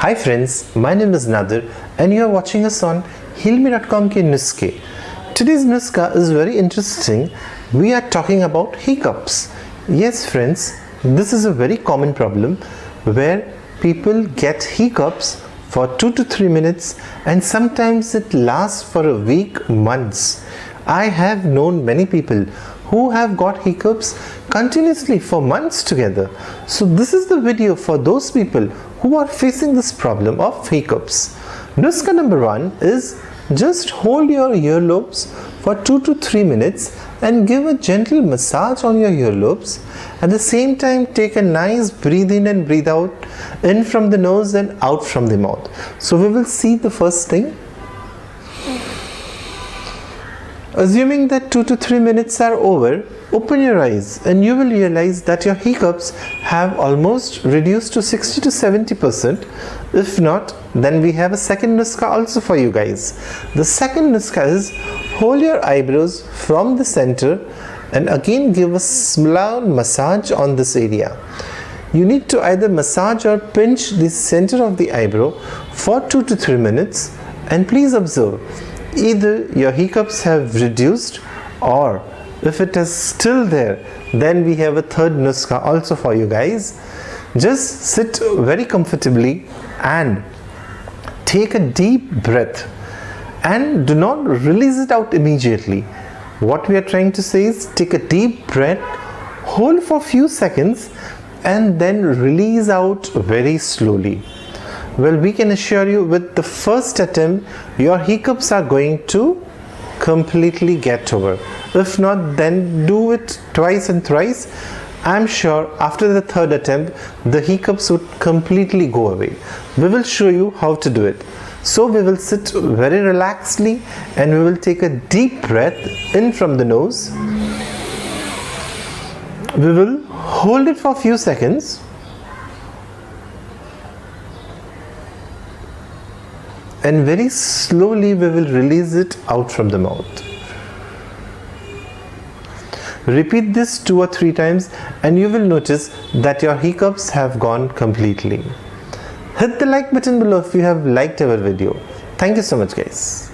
Hi friends, my name is Nadir and you are watching us on hilmi.com ke Nuske. Today's Nuska is very interesting. We are talking about hiccups. Yes friends, this is a very common problem where people get hiccups for 2 to 3 minutes and sometimes it lasts for a week, months. I have known many people who have got hiccups continuously for months together. So this is the video for those people who are facing this problem of hiccups. Nuska number 1 is just hold your earlobes for 2 to 3 minutes and give a gentle massage on your earlobes. At the same time, take a nice breathe in and breathe out, in from the nose and out from the mouth. So we will see the first thing. Assuming that 2 to 3 minutes are over, open your eyes and you will realize that your hiccups have almost reduced to 60 to 70%. If not, then we have a second Nuska also for you guys. The second Nuska is hold your eyebrows from the center and again give a small massage on this area. You need to either massage or pinch the center of the eyebrow for 2 to 3 minutes, and please observe, either your hiccups have reduced, or if it is still there, then we have a third Nuska also for you guys. Just sit very comfortably and take a deep breath and do not release it out immediately. What we are trying to say is take a deep breath, hold for a few seconds and then release out very slowly. Well, we can assure you with the first attempt, your hiccups are going to completely get over. If not, then do it twice and thrice. I'm sure after the third attempt, the hiccups would completely go away. We will show you how to do it. So we will sit very relaxedly and we will take a deep breath in from the nose. We will hold it for a few seconds. And very slowly we will release it out from the mouth. Repeat this 2 or 3 times and you will notice that your hiccups have gone completely. Hit the like button below if you have liked our video. Thank you so much guys.